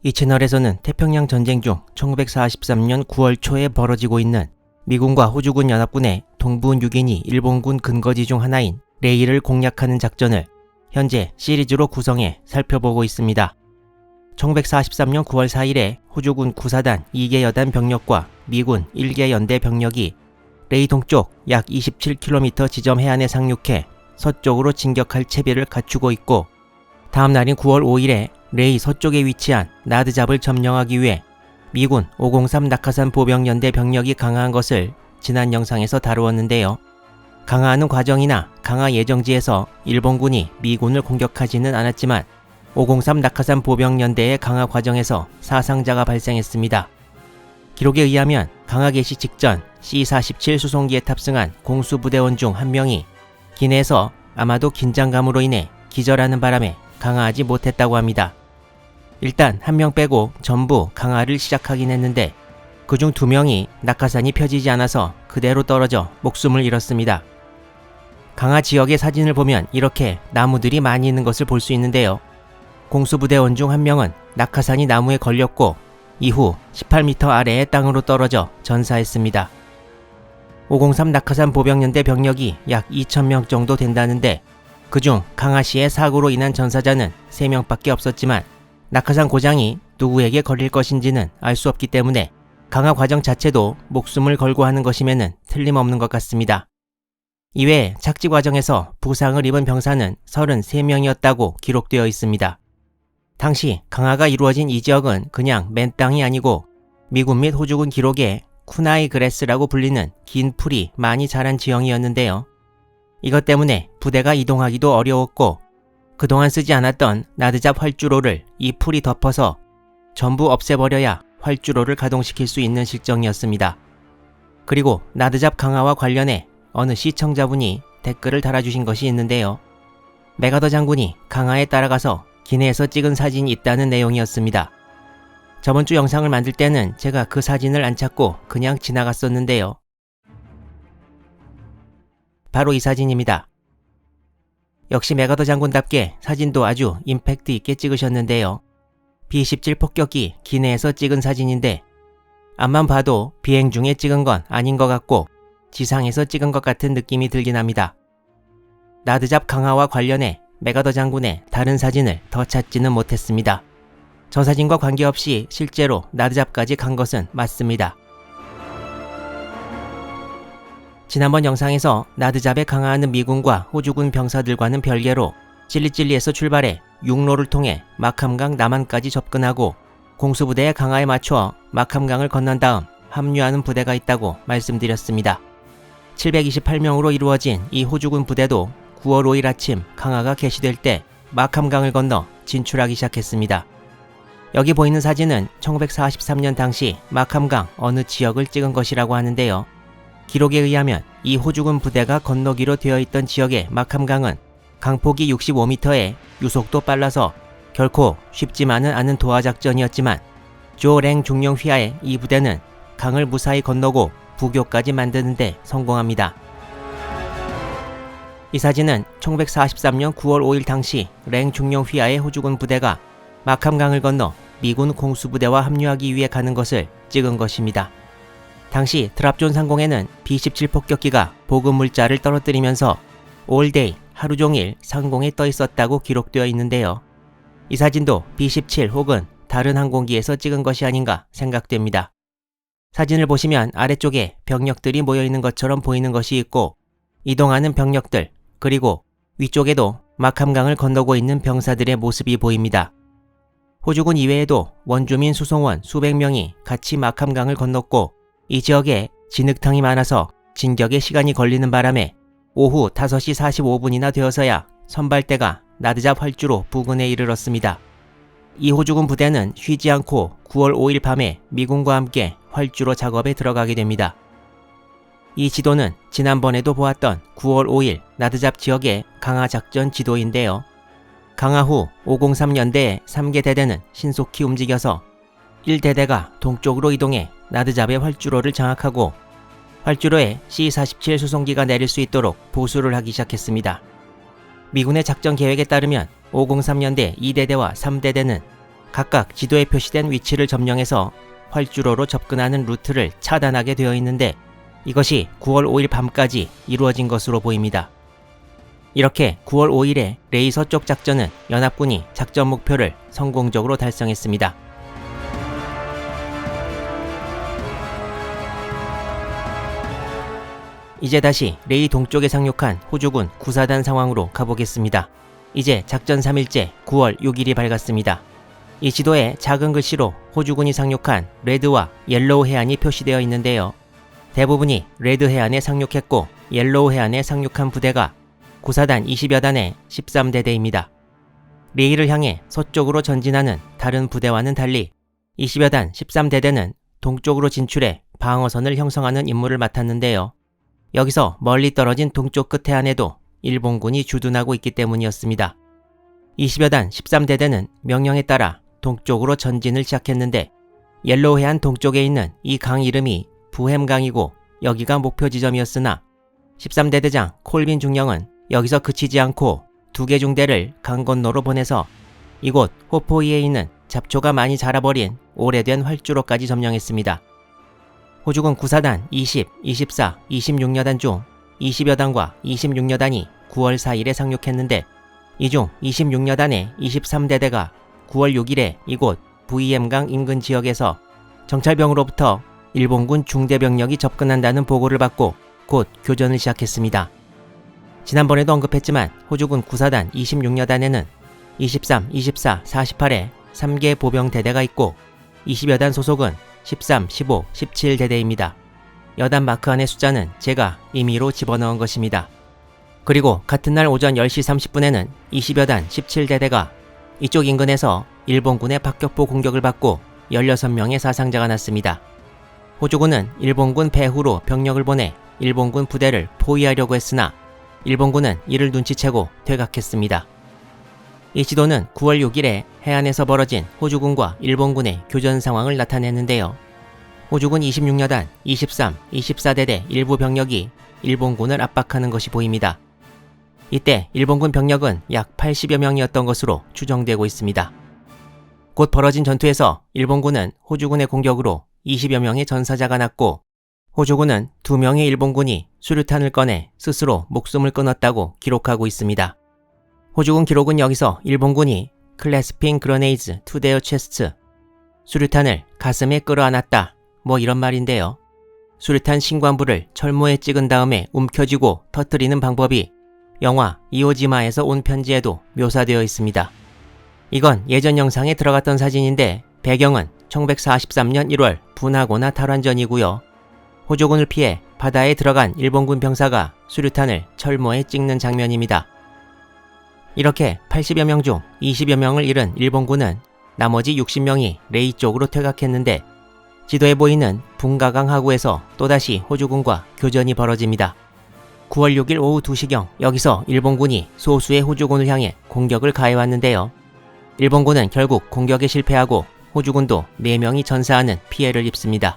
이 채널에서는 태평양 전쟁 중 1943년 9월 초에 벌어지고 있는 미군과 호주군 연합군의 동부 뉴기니 일본군 근거지 중 하나인 레이를 공략하는 작전을 현재 시리즈로 구성해 살펴보고 있습니다. 1943년 9월 4일에 호주군 9사단 2개 여단 병력과 미군 1개 연대 병력이 레이 동쪽 약 27km 지점 해안에 상륙해 서쪽으로 진격할 채비를 갖추고 있고, 다음 날인 9월 5일에 레이 서쪽에 위치한 나드잡을 점령하기 위해 미군 503 낙하산 보병연대 병력이 강화한 것을 지난 영상에서 다루었는데요. 강화하는 과정이나 강화 예정지에서 일본군이 미군을 공격하지는 않았지만 503 낙하산 보병연대의 강화 과정에서 사상자가 발생했습니다. 기록에 의하면 강화 개시 직전 C-47 수송기에 탑승한 공수부대원 중 한 명이 기내에서 아마도 긴장감으로 인해 기절하는 바람에 강화하지 못했다고 합니다. 일단 한 명 빼고 전부 강화를 시작하긴 했는데 그중 2명이 낙하산이 펴지지 않아서 그대로 떨어져 목숨을 잃었습니다. 강화 지역의 사진을 보면 이렇게 나무들이 많이 있는 것을 볼 수 있는데요. 공수부대원 중 한 명은 낙하산이 나무에 걸렸고 이후 18m 아래의 땅으로 떨어져 전사했습니다. 503 낙하산 보병연대 병력이 약 2,000명 정도 된다는데 그중 강화 시의 사고로 인한 전사자는 3명밖에 없었지만 낙하산 고장이 누구에게 걸릴 것인지는 알 수 없기 때문에 강화 과정 자체도 목숨을 걸고 하는 것임에는 틀림없는 것 같습니다. 이외에 착지 과정에서 부상을 입은 병사는 33명이었다고 기록되어 있습니다. 당시 강화가 이루어진 이 지역은 그냥 맨 땅이 아니고 미군 및 호주군 기록에 쿠나이 그레스라고 불리는 긴 풀이 많이 자란 지형이었는데요. 이것 때문에 부대가 이동하기도 어려웠고 그동안 쓰지 않았던 나드잡 활주로를 이 풀이 덮어서 전부 없애버려야 활주로를 가동시킬 수 있는 실정이었습니다. 그리고 나드잡 강화와 관련해 어느 시청자분이 댓글을 달아주신 것이 있는데요. 메가더 장군이 강화에 따라가서 기내에서 찍은 사진이 있다는 내용이었습니다. 저번주 영상을 만들 때는 제가 그 사진을 안 찾고 그냥 지나갔었는데요. 바로 이 사진입니다. 역시 메가더 장군답게 사진도 아주 임팩트 있게 찍으셨는데요. B-17 폭격기 기내에서 찍은 사진인데 앞만 봐도 비행 중에 찍은 건 아닌 것 같고 지상에서 찍은 것 같은 느낌이 들긴 합니다. 나드잡 강화와 관련해 메가더 장군의 다른 사진을 더 찾지는 못했습니다. 저 사진과 관계없이 실제로 나드잡까지 간 것은 맞습니다. 지난번 영상에서 나드잡에 강화하는 미군과 호주군 병사들과는 별개로 찔리찔리에서 출발해 육로를 통해 마캄강 남한까지 접근하고 공수부대의 강화에 맞춰 마캄강을 건넌 다음 합류하는 부대가 있다고 말씀드렸습니다. 728명으로 이루어진 이 호주군 부대도 9월 5일 아침 강화가 개시될 때 마캄강을 건너 진출하기 시작했습니다. 여기 보이는 사진은 1943년 당시 마캄강 어느 지역을 찍은 것이라고 하는데요. 기록에 의하면 이 호주군 부대가 건너기로 되어 있던 지역의 마캄강은 강폭이 65m에 유속도 빨라서 결코 쉽지만은 않은 도하작전이었지만 조랭 중령 휘하의 이 부대는 강을 무사히 건너고 부교까지 만드는 데 성공합니다. 이 사진은 1943년 9월 5일 당시 랭 중령 휘하의 호주군 부대가 마캄강을 건너 미군 공수부대와 합류하기 위해 가는 것을 찍은 것입니다. 당시 드랍존 상공에는 B-17 폭격기가 보급 물자를 떨어뜨리면서 올데이 하루 종일 상공에 떠 있었다고 기록되어 있는데요. 이 사진도 B-17 혹은 다른 항공기에서 찍은 것이 아닌가 생각됩니다. 사진을 보시면 아래쪽에 병력들이 모여 있는 것처럼 보이는 것이 있고 이동하는 병력들 그리고 위쪽에도 마캄강을 건너고 있는 병사들의 모습이 보입니다. 호주군 이외에도 원주민 수송원 수백 명이 같이 마캄강을 건넜고 이 지역에 진흙탕이 많아서 진격에 시간이 걸리는 바람에 오후 5시 45분이나 되어서야 선발대가 나드잡 활주로 부근에 이르렀습니다. 이 호주군 부대는 쉬지 않고 9월 5일 밤에 미군과 함께 활주로 작업에 들어가게 됩니다. 이 지도는 지난번에도 보았던 9월 5일 나드잡 지역의 강화 작전 지도인데요. 강화 후 503 연대의 3개 대대는 신속히 움직여서 1대대가 동쪽으로 이동해 나드잡의 활주로를 장악하고 활주로에 C-47 수송기가 내릴 수 있도록 보수를 하기 시작했습니다. 미군의 작전 계획에 따르면 503 연대 2대대와 3대대는 각각 지도에 표시된 위치를 점령해서 활주로로 접근하는 루트를 차단하게 되어 있는데 이것이 9월 5일 밤까지 이루어진 것으로 보입니다. 이렇게 9월 5일에 레이 서쪽 작전은 연합군이 작전 목표를 성공적으로 달성했습니다. 이제 다시 레이 동쪽에 상륙한 호주군 구사단 상황으로 가보겠습니다. 이제 작전 3일째 9월 6일이 밝았습니다. 이 지도에 작은 글씨로 호주군이 상륙한 레드와 옐로우 해안이 표시되어 있는데요. 대부분이 레드 해안에 상륙했고 옐로우 해안에 상륙한 부대가 구사단 20여 단의 13대대입니다. 레이를 향해 서쪽으로 전진하는 다른 부대와는 달리 20여 단 13대대는 동쪽으로 진출해 방어선을 형성하는 임무를 맡았는데요. 여기서 멀리 떨어진 동쪽 끝 해안에도 일본군이 주둔하고 있기 때문이었습니다. 20여 단 13대대는 명령에 따라 동쪽으로 전진을 시작했는데 옐로우 해안 동쪽에 있는 이 강 이름이 부햄강이고 여기가 목표 지점이었으나 13대대장 콜빈 중령은 여기서 그치지 않고 2개 중대를 강 건너로 보내서 이곳 호포이에 있는 잡초가 많이 자라버린 오래된 활주로까지 점령했습니다. 호주군 구사단 20, 24, 26여 단 중 20여 단과 26여 단이 9월 4일에 상륙했는데 이 중 26여 단의 23대대가 9월 6일에 이곳 VM강 인근 지역에서 정찰병으로부터 일본군 중대병력이 접근한다는 보고를 받고 곧 교전을 시작했습니다. 지난번에도 언급했지만 호주군 구사단 26여 단에는 23, 24, 48에 3개 보병대대가 있고 20여 단 소속은 13, 15, 17대대입니다. 여단 마크 안의 숫자는 제가 임의로 집어넣은 것입니다. 그리고 같은 날 오전 10시 30분에는 20여 단 17대대가 이쪽 인근에서 일본군의 박격포 공격을 받고 16명의 사상자가 났습니다. 호주군은 일본군 배후로 병력을 보내 일본군 부대를 포위하려고 했으나 일본군은 이를 눈치채고 퇴각했습니다. 이 지도는 9월 6일에 해안에서 벌어진 호주군과 일본군의 교전 상황을 나타내는데요. 호주군 26여 단, 23, 24대대 일부 병력이 일본군을 압박하는 것이 보입니다. 이때 일본군 병력은 약 80여 명이었던 것으로 추정되고 있습니다. 곧 벌어진 전투에서 일본군은 호주군의 공격으로 20여 명의 전사자가 났고 호주군은 2명의 일본군이 수류탄을 꺼내 스스로 목숨을 끊었다고 기록하고 있습니다. 호주군 기록은 여기서 일본군이 클래스핑 그러네이즈 투 데어 체스트, 수류탄을 가슴에 끌어안았다, 뭐 이런 말인데요. 수류탄 신관부를 철모에 찍은 다음에 움켜쥐고 터뜨리는 방법이 영화 이오지마에서 온 편지에도 묘사되어 있습니다. 이건 예전 영상에 들어갔던 사진인데 배경은 1943년 1월 분하고나 탈환전이고요. 호주군을 피해 바다에 들어간 일본군 병사가 수류탄을 철모에 찍는 장면입니다. 이렇게 80여 명 중 20여 명을 잃은 일본군은 나머지 60명이 레이 쪽으로 퇴각했는데 지도에 보이는 분가강 하구에서 또다시 호주군과 교전이 벌어집니다. 9월 6일 오후 2시경 여기서 일본군이 소수의 호주군을 향해 공격을 가해왔는데요. 일본군은 결국 공격에 실패하고 호주군도 4명이 전사하는 피해를 입습니다.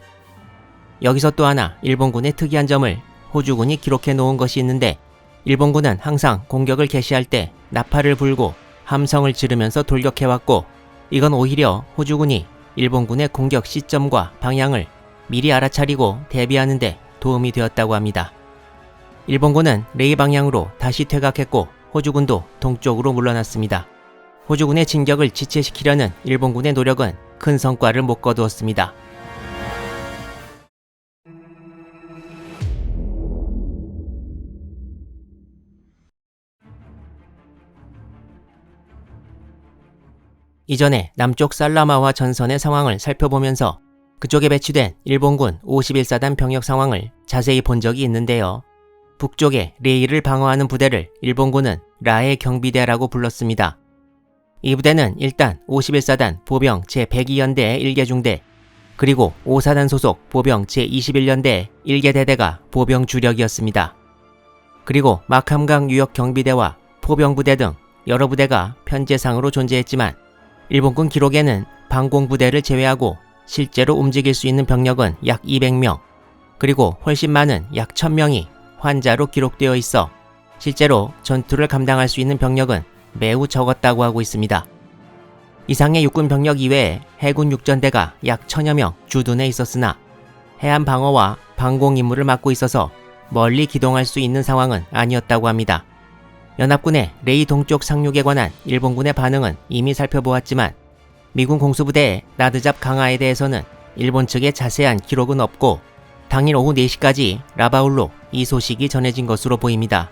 여기서 또 하나 일본군의 특이한 점을 호주군이 기록해 놓은 것이 있는데 일본군은 항상 공격을 개시할 때 나팔을 불고 함성을 지르면서 돌격해왔고 이건 오히려 호주군이 일본군의 공격 시점과 방향을 미리 알아차리고 대비하는 데 도움이 되었다고 합니다. 일본군은 레이 방향으로 다시 퇴각했고 호주군도 동쪽으로 물러났습니다. 호주군의 진격을 지체시키려는 일본군의 노력은 큰 성과를 못 거두었습니다. 이전에 남쪽 살라마와 전선의 상황을 살펴보면서 그쪽에 배치된 일본군 51사단 병력 상황을 자세히 본 적이 있는데요. 북쪽에 레이를 방어하는 부대를 일본군은 라의 경비대라고 불렀습니다. 이 부대는 일단 51사단 보병 제102연대의 1개 중대, 그리고 5사단 소속 보병 제21연대의 1개 대대가 보병 주력이었습니다. 그리고 마캄강 유역 경비대와 포병부대 등 여러 부대가 편제상으로 존재했지만 일본군 기록에는 방공부대를 제외하고 실제로 움직일 수 있는 병력은 약 200명, 그리고 훨씬 많은 약 1000명이 환자로 기록되어 있어 실제로 전투를 감당할 수 있는 병력은 매우 적었다고 하고 있습니다. 이상의 육군 병력 이외에 해군 육전대가 약 1000여 명 주둔해 있었으나 해안 방어와 방공 임무를 맡고 있어서 멀리 기동할 수 있는 상황은 아니었다고 합니다. 연합군의 레이 동쪽 상륙에 관한 일본군의 반응은 이미 살펴보았지만 미군 공수부대의 나드잡 강화에 대해서는 일본 측의 자세한 기록은 없고 당일 오후 4시까지 라바울로 이 소식이 전해진 것으로 보입니다.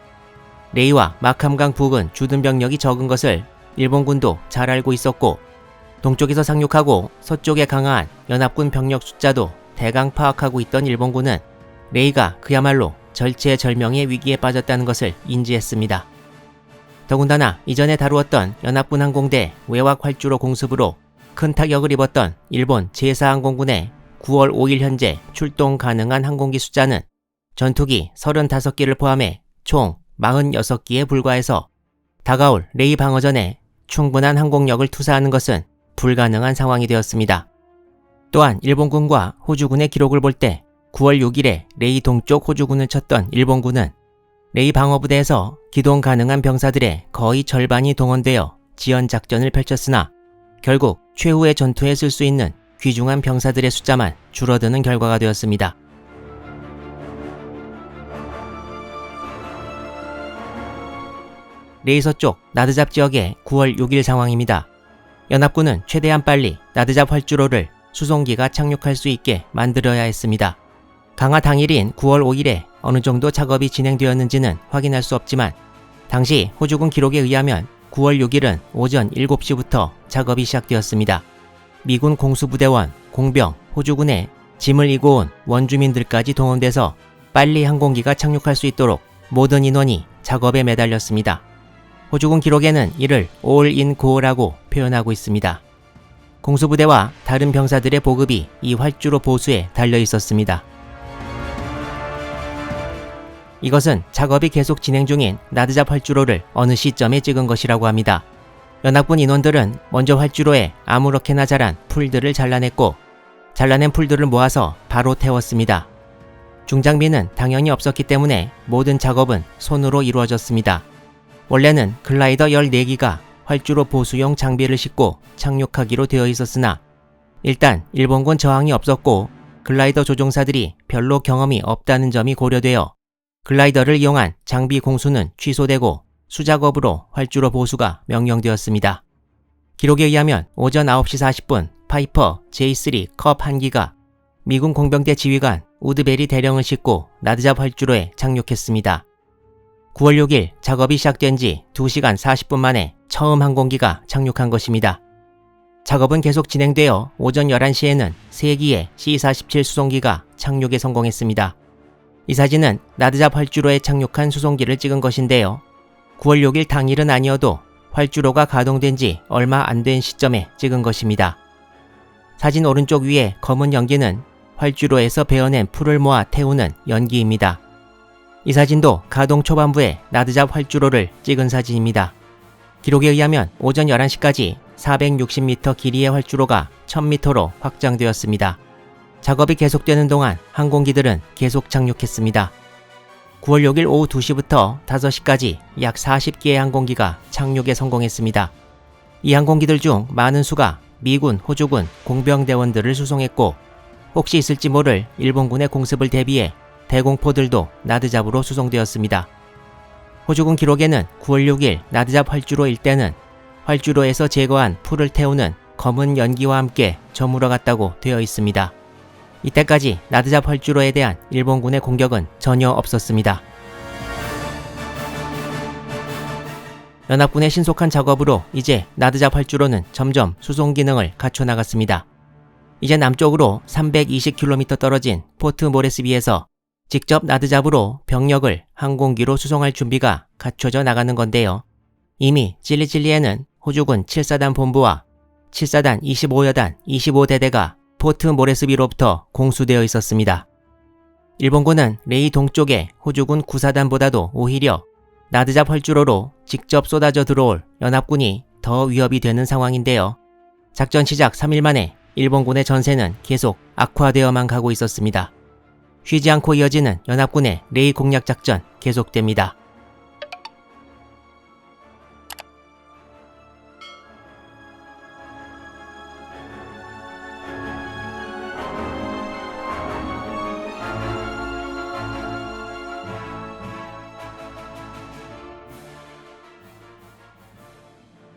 레이와 마캄강 부근 주둔 병력이 적은 것을 일본군도 잘 알고 있었고 동쪽에서 상륙하고 서쪽에 강화한 연합군 병력 숫자도 대강 파악하고 있던 일본군은 레이가 그야말로 절체절명의 위기에 빠졌다는 것을 인지했습니다. 더군다나 이전에 다루었던 연합군 항공대 외곽 활주로 공습으로 큰 타격을 입었던 일본 제4항공군의 9월 5일 현재 출동 가능한 항공기 숫자는 전투기 35기를 포함해 총 46기에 불과해서 다가올 레이 방어전에 충분한 항공력을 투사하는 것은 불가능한 상황이 되었습니다. 또한 일본군과 호주군의 기록을 볼 때 9월 6일에 레이 동쪽 호주군을 쳤던 일본군은 레이 방어부대에서 기동 가능한 병사들의 거의 절반이 동원되어 지연 작전을 펼쳤으나 결국 최후의 전투에 쓸 수 있는 귀중한 병사들의 숫자만 줄어드는 결과가 되었습니다. 레이 서쪽 나드잡 지역의 9월 6일 상황입니다. 연합군은 최대한 빨리 나드잡 활주로를 수송기가 착륙할 수 있게 만들어야 했습니다. 강화 당일인 9월 5일에 어느 정도 작업이 진행되었는지는 확인할 수 없지만 당시 호주군 기록에 의하면 9월 6일은 오전 7시부터 작업이 시작되었습니다. 미군 공수부대원, 공병, 호주군에 짐을 이고 온 원주민들까지 동원돼서 빨리 항공기가 착륙할 수 있도록 모든 인원이 작업에 매달렸습니다. 호주군 기록에는 이를 all in go라고 표현하고 있습니다. 공수부대와 다른 병사들의 보급이 이 활주로 보수에 달려 있었습니다. 이것은 작업이 계속 진행 중인 나드잡 활주로를 어느 시점에 찍은 것이라고 합니다. 연합군 인원들은 먼저 활주로에 아무렇게나 자란 풀들을 잘라냈고 잘라낸 풀들을 모아서 바로 태웠습니다. 중장비는 당연히 없었기 때문에 모든 작업은 손으로 이루어졌습니다. 원래는 글라이더 14기가 활주로 보수용 장비를 싣고 착륙하기로 되어 있었으나 일단 일본군 저항이 없었고 글라이더 조종사들이 별로 경험이 없다는 점이 고려되어 글라이더를 이용한 장비 공수는 취소되고 수작업으로 활주로 보수가 명령되었습니다. 기록에 의하면 오전 9시 40분 파이퍼 J3 컵 1기가 미군 공병대 지휘관 우드베리 대령을 싣고 나드잡 활주로에 착륙했습니다. 9월 6일 작업이 시작된 지 2시간 40분 만에 처음 항공기가 착륙한 것입니다. 작업은 계속 진행되어 오전 11시에는 3기의 C-47 수송기가 착륙에 성공했습니다. 이 사진은 나드잡 활주로에 착륙한 수송기를 찍은 것인데요. 9월 6일 당일은 아니어도 활주로가 가동된 지 얼마 안 된 시점에 찍은 것입니다. 사진 오른쪽 위에 검은 연기는 활주로에서 베어낸 풀을 모아 태우는 연기입니다. 이 사진도 가동 초반부에 나드잡 활주로를 찍은 사진입니다. 기록에 의하면 오전 11시까지 460m 길이의 활주로가 1000m로 확장되었습니다. 작업이 계속되는 동안 항공기들은 계속 착륙했습니다. 9월 6일 오후 2시부터 5시까지 약 40기의 항공기가 착륙에 성공했습니다. 이 항공기들 중 많은 수가 미군, 호주군, 공병대원들을 수송했고 혹시 있을지 모를 일본군의 공습을 대비해 대공포들도 나드잡으로 수송되었습니다. 호주군 기록에는 9월 6일 나드잡 활주로 일대는 활주로에서 제거한 풀을 태우는 검은 연기와 함께 저물어 갔다고 되어 있습니다. 이때까지 나드잡 활주로에 대한 일본군의 공격은 전혀 없었습니다. 연합군의 신속한 작업으로 이제 나드잡 활주로는 점점 수송 기능을 갖춰 나갔습니다. 이제 남쪽으로 320km 떨어진 포트 모레스비에서 직접 나드잡으로 병력을 항공기로 수송할 준비가 갖춰져 나가는 건데요. 이미 찔리찔리에는 호주군 7사단 본부와 7사단 25여단 25대대가 포트 모레스비로부터 공수되어 있었습니다. 일본군은 레이 동쪽의 호주군 9사단보다도 오히려 나드잡 활주로로 직접 쏟아져 들어올 연합군이 더 위협이 되는 상황인데요. 작전 시작 3일 만에 일본군의 전세는 계속 악화되어만 가고 있었습니다. 쉬지 않고 이어지는 연합군의 레이 공략 작전 계속됩니다.